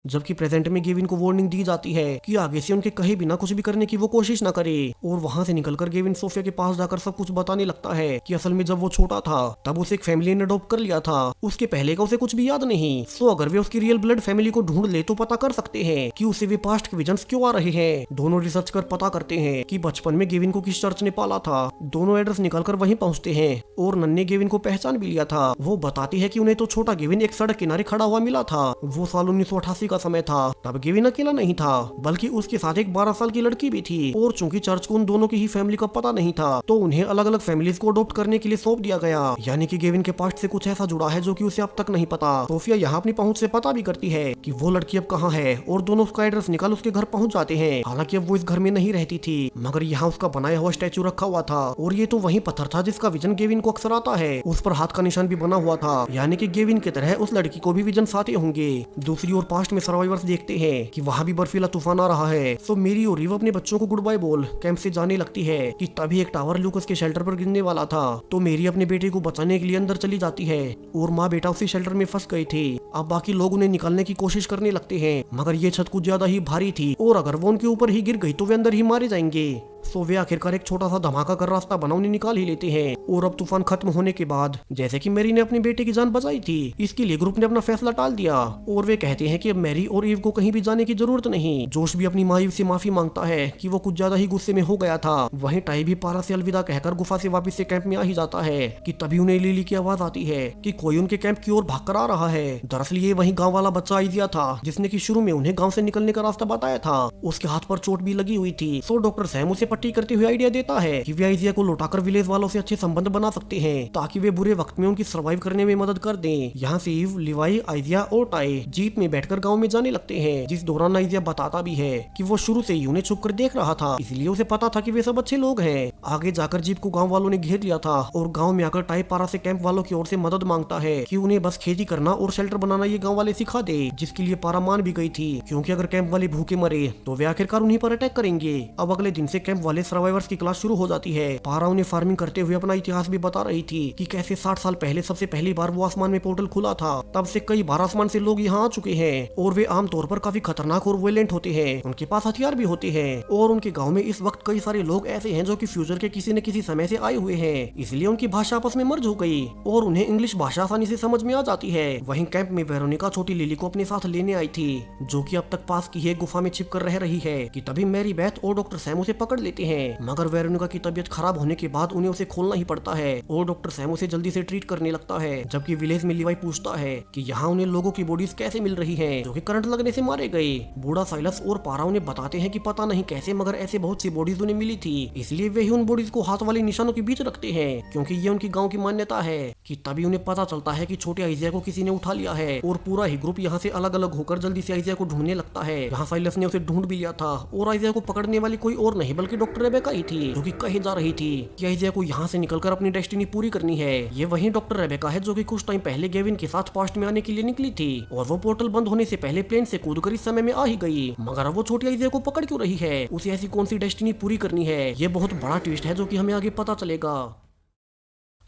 जबकि प्रेजेंट में गेविन को वार्निंग दी जाती है कि आगे से उनके कहे बिना कुछ भी करने की वो कोशिश ना करे। और वहां से निकलकर गेविन सोफिया के पास जाकर सब कुछ बताने लगता है कि असल में जब वो छोटा था तब उसे एक फैमिली ने अडॉप्ट कर लिया था, उसके पहले का उसे कुछ भी याद नहीं। सो अगर वे उसकी रियल ब्लड फैमिली को ढूंढ ले तो पता कर सकते हैं कि उसे वे पास्ट के विजन्स क्यों आ रहे हैं। दोनों रिसर्च कर पता करते हैं कि बचपन में गेविन को किस चर्च ने पाला था। दोनों एड्रेस निकालकर वहीं पहुंचते हैं और नन्हे गेविन को पहचान भी लिया था। वो बताती है कि उन्हें तो छोटा गेविन एक सड़क किनारे खड़ा हुआ मिला था। वो साल 1988 का का समय था। तब गेविन अकेला नहीं था बल्कि उसके साथ एक 12 साल की लड़की भी थी। और चूंकि चर्च को उन दोनों की ही फैमिली का पता नहीं था तो उन्हें अलग अलग फैमिलीज को अडॉप्ट करने के लिए सौंप दिया गया। यानी कि गेविन के पास्ट से कुछ ऐसा जुड़ा है जो कि उसे अब तक नहीं पता। सोफिया यहाँ अपनी पहुंच से पता भी करती है कि वो लड़की अब कहाँ है और दोनों उसका एड्रेस निकाल उसके घर पहुंच जाते हैं। हालांकि अब वो इस घर में नहीं रहती थी मगर यहाँ उसका बनाया हुआ स्टैचू रखा हुआ था और ये तो वही पत्थर था जिसका विजन गेविन को अक्सर आता है। उस पर हाथ का निशान भी बना हुआ था यानी कि गेविन की तरह उस लड़की को भी विजन आते होंगे। दूसरी ओर पास्ट में सर्वाइवर्स देखते हैं कि वहाँ भी बर्फीला तूफान आ रहा है। तो मेरी और रिव अपने बच्चों को गुड बाय बोल कैंप से जाने लगती है कि तभी एक टावर लूकस के शेल्टर पर गिरने वाला था। तो मेरी अपने बेटे को बचाने के लिए अंदर चली जाती है और माँ बेटा उसी शेल्टर में फंस गए थे। अब बाकी लोग उन्हें निकालने की कोशिश करने लगते हैं मगर ये छत कुछ ज्यादा ही भारी थी और अगर वो उनके ऊपर ही गिर गई तो वे अंदर ही मारे जाएंगे। सो वे आखिरकार एक छोटा सा धमाका कर रास्ता बना उन्हें निकाल ही लेते हैं। और अब तूफान खत्म होने के बाद जैसे कि मैरी ने अपने बेटे की जान बचाई थी इसके लिए ग्रुप ने अपना फैसला टाल दिया और वे कहते हैं कि अब मैरी और ईव को कहीं भी जाने की जरूरत नहीं। जोश भी अपनी माँ ईव से माफी मांगता है कि वो कुछ ज्यादा ही गुस्से में हो गया था। वहीं टाई भी पारा से अलविदा कहकर गुफा से वापस से कैंप में आ ही जाता है कि तभी उन्हें लिली की आवाज आती है कि कोई उनके कैंप की ओर भाग कर आ रहा है। दरअसल ये वही गाँव वाला बच्चा आइजिया था जिसने की शुरू में उन्हें गाँव से निकलने का रास्ता बताया था। उसके हाथ पर चोट भी लगी हुई थी। सो डॉक्टर सैम उसे पट्टी करते हुए आइडिया देता है कि वे आइजिया को लौटाकर विलेज वालों से अच्छे संबंध बना सकते हैं ताकि वे बुरे वक्त में उनकी सर्वाइव करने में मदद कर दें। यहाँ से ईव, लिवाई, आइजिया और टाई जीप में बैठकर गांव में जाने लगते हैं जिस दौरान आइजिया बताता भी है कि वो शुरू से ही उन्हें छुप कर देख रहा था इसलिए उसे पता था कि वे सब अच्छे लोग हैं। आगे जाकर जीप को गाँव वालों ने घेर लिया था और गाँव में आकर टाई पारा से कैंप वालों की ओर से मदद मांगता है कि उन्हें बस खेती करना और शेल्टर बनाना ये गाँव वाले सिखा दे, जिसके लिए पारा मान भी गई थी क्योंकि अगर कैंप वाले भूखे मरे तो वे आखिरकार उन्हीं पर अटैक करेंगे। अब अगले दिन से कैंप वाले सर्वाइवर्स की क्लास शुरू हो जाती है। पारा उन्हें फार्मिंग करते हुए अपना इतिहास भी बता रही थी कि कैसे 60 साल पहले सबसे पहली बार वो आसमान में पोर्टल खुला था। तब से कई बार आसमान से लोग यहाँ आ चुके हैं और वे आमतौर पर काफी खतरनाक और वायलेंट होते हैं। उनके पास हथियार भी होते हैं और उनके गाँव में इस वक्त कई सारे लोग ऐसे हैं जो कि फ्यूचर के किसी न किसी समय से आए हुए हैं, इसलिए उनकी भाषा आपस में मर्ज हो गई और उन्हें इंग्लिश भाषा आसानी से समझ में आ जाती है। वहीं कैंप में वेरोनिका छोटी लिली को अपने साथ लेने आई थी जो कि अब तक पास की है गुफा में छिप कर रह रही है कि तभी मैरी बेथ और डॉक्टर सैम उसे पकड़ लेते हैं। मगर वेरोनिका की तबीयत खराब होने के बाद उन्हें उसे खोलना ही पड़ता है और डॉक्टर सैम उसे जल्दी से ट्रीट करने लगता है। जबकि विलेज में लिवाई पूछता है कि यहाँ उन्हें लोगों की बॉडीज कैसे मिल रही हैं जो कि करंट लगने से मारे गए। बूढ़ा साइलस और पारा उन्हें बताते हैं कि पता नहीं कैसे मगर ऐसे बहुत सी बॉडीज उन्हें मिली थी, इसलिए वे ही उन बॉडीज को हाथ वाले निशानों के बीच रखते हैं क्योंकि ये उनकी गाँव की मान्यता है। कि तभी उन्हें पता चलता है कि छोटे आइजिया को किसी ने उठा लिया है और पूरा ही ग्रुप यहाँ से अलग अलग होकर जल्दी से आइजिया को ढूंढने लगता है। यहाँ साइलस ने उसे ढूंढ भी लिया था और आइजिया को पकड़ने वाली कोई और नहीं बल्कि डॉक्टर रेबेका ही थी जो कि कहे जा रही थी कि आइजिया को यहाँ से निकलकर अपनी डेस्टिनी पूरी करनी है। ये वही डॉक्टर रेबेका है जो कि कुछ टाइम पहले गेविन के साथ पास्ट में आने के लिए निकली थी और वो पोर्टल बंद होने से पहले प्लेन से कूदकर इस समय में आ ही गई। मगर अब वो छोटी आइजिया को पकड़ क्यों रही है, उसे ऐसी कौन सी डेस्टिनी पूरी करनी है, ये बहुत बड़ा ट्विस्ट है जो कि हमें आगे पता चलेगा।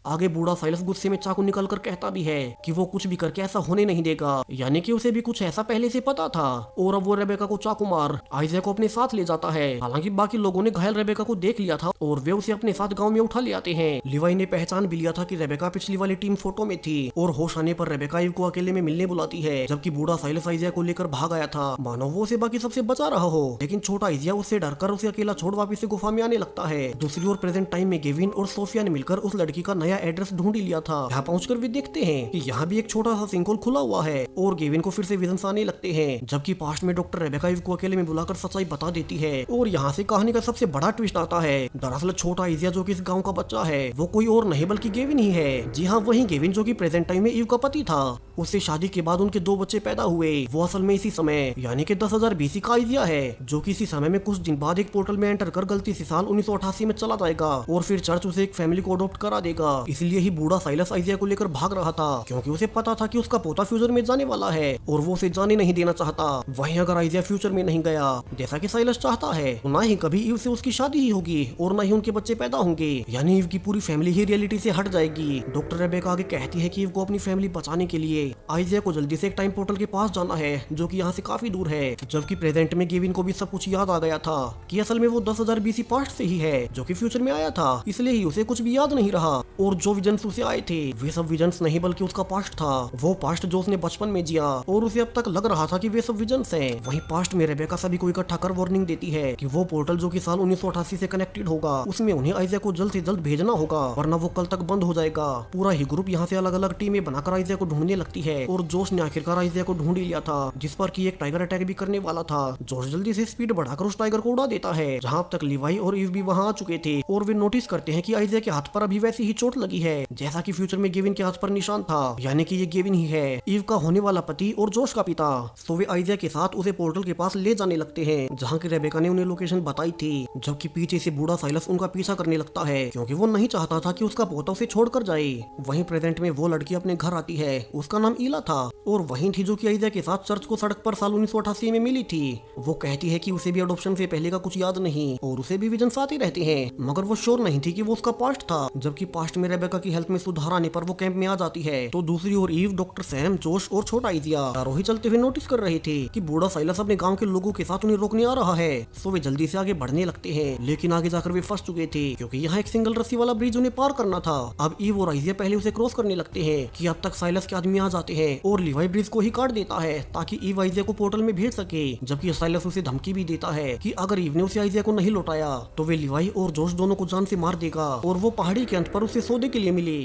आगे बूढ़ा साइलस गुस्से में चाकू निकालकर कहता भी है कि वो कुछ भी करके ऐसा होने नहीं देगा, यानी कि उसे भी कुछ ऐसा पहले से पता था। और अब वो रेबेका को चाकू मार आइजिया को अपने साथ ले जाता है। हालांकि बाकी लोगों ने घायल रेबेका को देख लिया था और वे उसे अपने साथ गांव में उठा ले आते हैं। लिवाई ने पहचान भी लिया था कि रेबेका पिछली वाली टीम फोटो में थी और होश आने पर रेबेका ईव को अकेले में मिलने बुलाती है, जबकि बूढ़ा साइलस आइजिया को लेकर भाग आया था मानो वो उसे बाकी सबसे बचा रहा हो। लेकिन छोटा आइजिया उससे डरकर उसे अकेला छोड़ वापिस से गुफा में आने लगता है। दूसरी ओर प्रेजेंट टाइम में गेविन और सोफिया ने मिलकर उस लड़की का नया एड्रेस ढूंढ लिया था। यहाँ पहुंचकर वे देखते हैं कि यहाँ भी एक छोटा सा सिंकहोल खुला हुआ है और गेविन को फिर से विजन्स आने लगते हैं, जबकि पास्ट में डॉक्टर रेबेका ईव को अकेले में बुलाकर सच्चाई बता देती है। और यहाँ से कहानी का सबसे बड़ा ट्विस्ट आता है। दरअसल छोटा आइजिया जो कि इस गांव का बच्चा है वो कोई और नहीं बल्कि गेविन ही है। जी हाँ, वही गेविन जो कि प्रेजेंट टाइम में ईव का पति था। उससे शादी के बाद उनके 2 बच्चे पैदा हुए। वो असल में इसी समय यानी कि 10,000 BC का आइजिया है जो कि इसी समय में कुछ दिन बाद एक पोर्टल में एंटर कर गलती से साल 1988 में चला जाएगा और फिर चर्च उसे एक फैमिली को अडॉप्ट करा देगा। इसलिए ही बूढ़ा साइलस आइजिया को लेकर भाग रहा था क्योंकि उसे पता था कि उसका पोता फ्यूचर में जाने वाला है और वो उसे जाने नहीं देना चाहता। वहीं अगर आइजिया फ्यूचर में नहीं गया जैसा कि साइलस चाहता है तो ना ही कभी ईव से उसकी शादी ही होगी और ना ही उनके बच्चे पैदा होंगे, यानी ईव की पूरी फैमिली ही रियलिटी से हट जाएगी। डॉक्टर रेबेका आगे कहती है कि ईव को अपनी फैमिली बचाने के लिए आइजिया को जल्दी से एक टाइम पोर्टल के पास जाना है जो कि यहाँ से काफी दूर है। जबकि प्रेजेंट में गेविन को भी सब कुछ याद आ गया था कि असल में वो 10,000 BC पास्ट से ही है जो कि फ्यूचर में आया था, इसलिए ही उसे कुछ भी याद नहीं रहा और जो विजन्स उसे आए थे वे सब विजन्स नहीं बल्कि उसका पास्ट था, वो पास्ट जो उसने बचपन में जिया और उसे अब तक लग रहा था कि वे सब विजन्स हैं। वहीं पास्ट में रेबेका सभी को इकट्ठा कर वार्निंग देती है कि वो पोर्टल जो कि साल 1988 से कनेक्टेड होगा उसमें उन्हें आइज़ा को जल्द से जल्द भेजना होगा वरना वो कल तक बंद हो जाएगा। पूरा ही ग्रुप यहाँ से अलग अलग टीमें बनाकर आइज़ा को ढूंढने लगती है और जोश ने आखिरकार आइज़ा को ढूंढ लिया था जिस पर कि एक टाइगर अटैक भी करने वाला था। जोश जल्दी से स्पीड बढ़ाकर उस टाइगर को उड़ा देता है। जहाँ अब तक लिवाई और ईव भी वहाँ आ चुके थे और वे नोटिस करते हैं कि आइज़ा के हाथ पर अभी वैसी ही चोट लगी है जैसा कि फ्यूचर में गेविन के हाथ पर निशान था, यानी कि ये गेविन ही है, ईव का होने वाला पति और जोश का पिता। सो वे आइज़ा के साथ उसे पोर्टल के पास ले जाने लगते हैं जहाँ की रेबेका ने उन्हें लोकेशन बताई थी, जबकि पीछे से बूढ़ा साइलस उनका पीछा करने लगता है क्योंकि वो नहीं चाहता था कि उसका पोता उसे छोड़कर जाए। वहीं प्रेजेंट में वो लड़की अपने घर आती है, उसका नाम ईला था और वहीं थी जो कि आइज़ा के साथ चर्च को सड़क पर साल 1988 में मिली थी। वो कहती है कि उसे भी अडॉप्शन से पहले का कुछ याद नहीं और उसे भी विजन आते रहते हैं, मगर वो श्योर नहीं थी कि वो उसका पास्ट था। जबकि पास्ट में रेबेका की हेल्थ में सुधार आने पर वो कैंप में आ जाती है तो दूसरी ओर ईव, डॉक्टर सैम, जोश और छोटा आइज़ा आरोही चलते हुए नोटिस कर रहे थे कि बूढ़ा साइलस अपने गांव के लोगों के साथ उन्हें रोकने आ रहा है। सो वे जल्दी से आगे बढ़ने लगते हैं लेकिन आगे जाकर वे फंस चुके थे क्योंकि यहाँ एक सिंगल रस्सी वाला ब्रिज उन्हें पार करना था। अब ईव और आइज़ा पहले उसे क्रॉस करने लगते हैं कि अब तक साइलस के आदमी आ जाते हैं और लिवाई ब्रिज को ही काट देता है ताकि ईव आइज़ा को पोर्टल में भेज सके, जबकि साइलस उसे धमकी भी देता है कि अगर ईव ने उसे आइज़ा को नहीं लौटाया तो वे लिवाई और जोश दोनों को जान से मार देगा और वो पहाड़ी के अंत पर उसे सौदे के लिए मिले।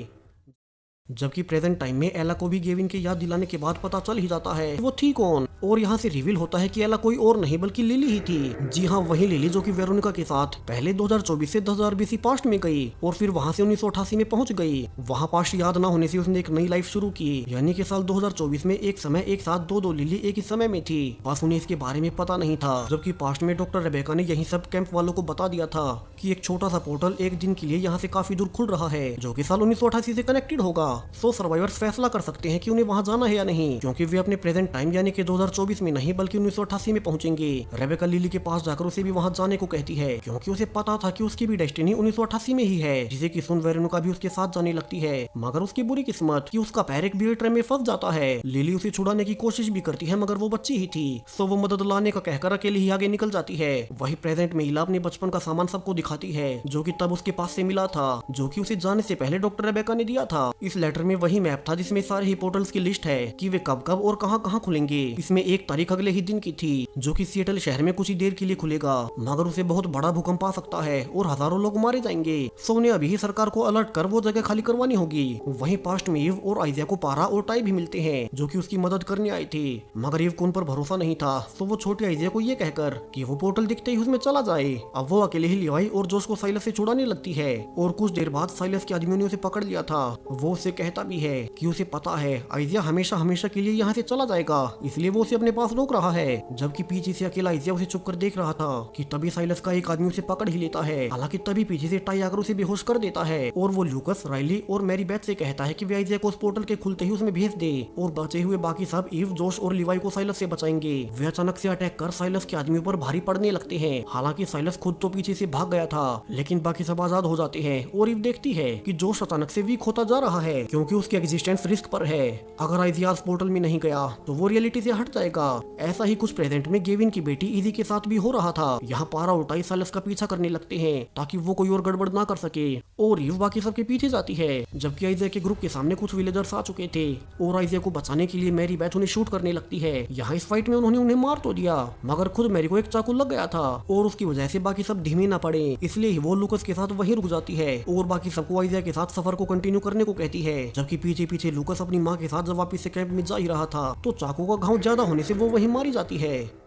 जबकि प्रेजेंट टाइम में एला को भी गेविन के याद दिलाने के बाद पता चल ही जाता है वो थी कौन और यहाँ से रिवील होता है कि एला कोई और नहीं बल्कि लिली ही थी। जी हाँ, वही लिली जो कि वेरोनिका के साथ पहले 2024 से 2000 बीसी पास्ट में गई और फिर वहाँ से 1988 में पहुंच गई। वहाँ पास्ट याद ना होने से उसने एक नई लाइफ शुरू की, यानी कि साल 2024 में एक समय एक साथ दो लिली एक ही समय में थी, बस उन्हें इसके बारे में पता नहीं था। जबकि पास्ट में डॉक्टर रेबेका ने यही सब कैंप वालों को बता दिया था कि एक छोटा सा पोर्टल एक दिन के लिए यहाँ से काफी दूर खुल रहा है जो कि साल 1988 से कनेक्टेड होगा। सो सर्वाइवर्स फैसला कर सकते हैं कि उन्हें वहां जाना है या नहीं, क्योंकि वे अपने प्रेजेंट टाइम यानी कि 2024 में नहीं बल्कि 1988 में पहुंचेंगे। रेबेका लिली के पास जाकर उसे भी वहां जाने को कहती है क्योंकि उसे पता था कि उसकी भी डेस्टिनी 1988 में ही है, जिसे कि सुन वेरोनिका भी उसके साथ जाने लगती है। मगर उसकी बुरी किस्मत कि उसका पैर एक बियर ट्रेन में फंस जाता है। लिली उसे छुड़ाने की कोशिश भी करती है मगर वो बच्ची ही थी, सो वो मदद लाने का कहकर अकेले ही आगे निकल जाती है। वही प्रेजेंट में इला अपने बचपन का सामान सबको दिखाती है जो कि तब उसके पास से मिला था, जो कि उसे जाने से पहले डॉक्टर रेबेका ने दिया था। इस लेटर में वही मैप था जिसमें सारे ही पोर्टल्स की लिस्ट है कि वे कब कब और कहां कहां खुलेंगे। इसमें एक तारीख अगले ही दिन की थी जो कि सिएटल शहर में कुछ ही देर के लिए खुलेगा, मगर उसे बहुत बड़ा भूकंप आ सकता है और हजारों लोग मारे जाएंगे। सो उन्हें अभी ही सरकार को अलर्ट कर वो जगह खाली करवानी होगी। वहीं पास्ट में ईव और आइज़ा को पारा और टाई भी मिलते हैं जो कि उसकी मदद करने आई थी, मगर ईव को उन पर भरोसा नहीं था। सो वो छोटी आइज़ा को ये कहकर कि वो पोर्टल दिखते ही उसमें चला जाए। अब वो अकेले ही लिवाई और जोश को साइलस से छुड़ाने लगती है और कुछ देर बाद साइलस के आदमियों ने उसे पकड़ लिया था। वो उसे कहता भी है कि उसे पता है आइज़ा हमेशा हमेशा के लिए यहाँ से चला जाएगा, इसलिए वो उसे अपने पास रोक रहा है। जबकि पीछे से अकेला आइज़ा उसे चुप कर देख रहा था कि तभी साइलस का एक आदमी उसे पकड़ ही लेता है। हालांकि तभी पीछे से टाई आकर उसे बेहोश कर देता है और वो लूकस, राइली और मैरी बेथ से कहता है कि वे आइज़ा को उस पोर्टल के खुलते ही उसमें भेज दे और बचे हुए बाकी सब ईव, जोश और लिवाई को साइलस से बचाएंगे। वे अचानक से अटैक कर साइलस के आदमियों पर भारी पड़ने लगते हैं। हालांकि साइलस खुद तो पीछे से भाग गया था लेकिन बाकी सब आजाद हो जाते हैं और ईव देखती है कि जोश अचानक से वीक होता जा रहा है क्योंकि उसकी एग्जिस्टेंस रिस्क पर है। अगर आइज़ा पोर्टल में नहीं गया तो वो रियलिटी से हट जाएगा। ऐसा ही कुछ प्रेजेंट में गेविन की बेटी इजी के साथ भी हो रहा था। यहाँ पारा और टाई साइलस का पीछा करने लगते हैं ताकि वो कोई और गड़बड़ ना कर सके और ईव बाकी सबके पीछे जाती है। जबकि आइज़ा के ग्रुप के सामने कुछ विलेजर्स आ चुके थे और आइज़ा को बचाने के लिए मैरी बेथ उन्हें शूट करने लगती है। यहाँ इस फाइट में उन्होंने उन्हें मार तो दिया मगर खुद मैरी को एक चाकू लग गया था और उसकी वजह से बाकी सब धीमे ना पड़े, इसलिए ही वो लूकस के साथ वहीं रुक जाती है और बाकी सबको आइज़ा के साथ सफर को कंटिन्यू करने को कहती है। जबकि पीछे पीछे लूकस अपनी माँ के साथ जब वापिस से कैंप में जा ही रहा था तो चाकू का घाव ज्यादा होने से वो वहीं मारी जाती है।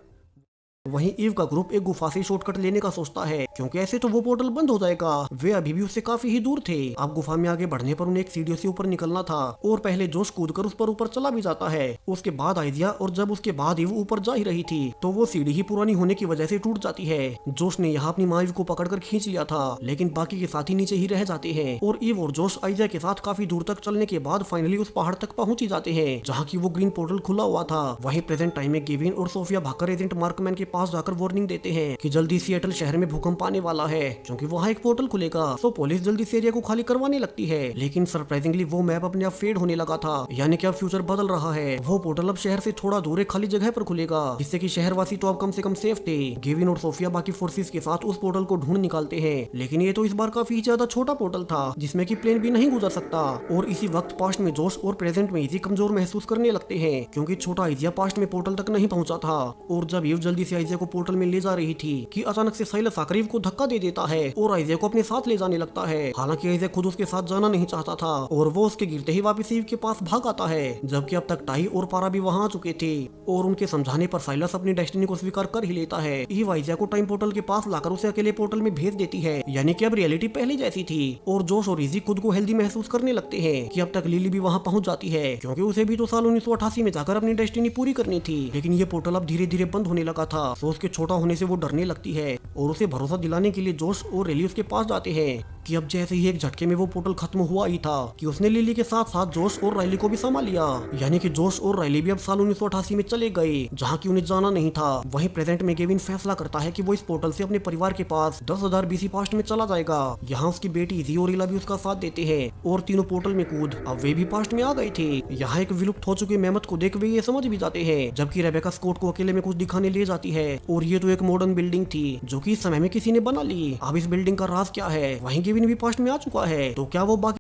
वहीं ईव का ग्रुप एक गुफा से शॉर्टकट लेने का सोचता है क्योंकि ऐसे तो वो पोर्टल बंद हो जाएगा। वे अभी भी उससे काफी ही दूर थे। अब गुफा में आगे बढ़ने पर उन्हें एक सीढ़ियों से ऊपर निकलना था और पहले जोश कूदकर उस पर ऊपर चला भी जाता है, उसके बाद आइज़ा और जब उसके बाद ईव ऊपर जा ही रही थी तो वो सीढ़ी ही पुरानी होने की वजह से टूट जाती है। जोश ने यहाँ अपनी माँ ईव को पकड़कर खींच लिया था लेकिन बाकी के साथी नीचे ही रह जाते हैं और ईव और जोश आइज़ा के साथ काफी दूर तक चलने के बाद फाइनली उस पहाड़ तक पहुंच ही जाते हैं जहाँ की वो ग्रीन पोर्टल खुला हुआ था। वहीं प्रेजेंट टाइम में गेविन और सोफिया भागकर एजेंट मार्कमैन के पास जाकर वार्निंग देते हैं कि जल्दी सिएटल शहर में भूकंप आने वाला है क्योंकि वहाँ एक पोर्टल खुलेगा। तो पुलिस जल्दी से एरिया को खाली करवाने लगती है, लेकिन सरप्राइजिंगली वो मैप अपने आप फेड होने लगा था, यानी कि अब फ्यूचर बदल रहा है। वो पोर्टल अब शहर से थोड़ा दूर एक खाली जगह पर खुलेगा, जिससे कि शहरवासी तो अब कम से कम सेफ थे। गेविन और सोफिया बाकी फोर्सेस के साथ उस पोर्टल को ढूंढ निकालते हैं, लेकिन ये तो इस बार काफी ज्यादा छोटा पोर्टल था जिसमें कि प्लेन भी नहीं गुजर सकता। और इसी वक्त पास्ट में जोश और प्रेजेंट में इजी कमजोर महसूस करने लगते हैं क्योंकि छोटा आइजिया पास्ट में पोर्टल तक नहीं पहुंचा था। और जब ईव जल्दी से आइजिया को पोर्टल में ले जा रही थी कि अचानक से साइलस आकर ईव को धक्का दे देता है और आइजिया को अपने साथ ले जाने लगता है। हालांकि आइजिया खुद उसके साथ जाना नहीं चाहता था और वो उसके गिरते ही वापस ईव के पास भाग आता है, जबकि अब तक टाई और पारा भी वहां आ चुके थे। और उनके समझाने पर साइलस अपनी डेस्टिनी को स्वीकार कर ही लेता है। ईव आइजिया को टाइम पोर्टल के पास लाकर उसे अकेले पोर्टल में भेज देती है, यानी कि अब रियलिटी पहले जैसी थी। और जोश और इजी खुद को हेल्दी महसूस करने लगते हैं कि अब तक लिली भी वहां पहुंच जाती है, क्योंकि उसे भी तो साल 1988 में जाकर अपनी डेस्टिनी पूरी करनी थी। लेकिन ये पोर्टल अब धीरे धीरे बंद होने लगा था, तो उसके छोटा होने से वो डरने लगती है और उसे भरोसा दिलाने के लिए जोश और रेली उसके पास जाते हैं कि अब जैसे ही एक झटके में वो पोर्टल खत्म हुआ ही था कि उसने लिली के साथ साथ जोश और राइली को भी संभाल लिया, यानी कि जोश और राइली भी अब साल 1988 में चले गए जहाँ की उन्हें जाना नहीं था। वहीं प्रेजेंट में गेविन फैसला करता है कि वो इस पोर्टल से अपने परिवार के पास 10,000 BC पास्ट में चला जाएगा। यहाँ उसकी बेटी इजी और इला भी उसका साथ देते हैं और तीनों पोर्टल में कूद अब वे भी पास्ट में आ गए थे। यहाँ एक विलुप्त हो चुके मेहमत को देख वे ये समझ भी जाते हैं, जबकि रेबेका स्कॉट को अकेले में कुछ दिखाने ले जाती है। और ये तो एक मॉडर्न बिल्डिंग थी जो कि इस समय में किसी ने बना ली। अब इस बिल्डिंग का राज क्या है? वहीं गेविन भी पास्ट में आ चुका है, तो क्या वो बाकी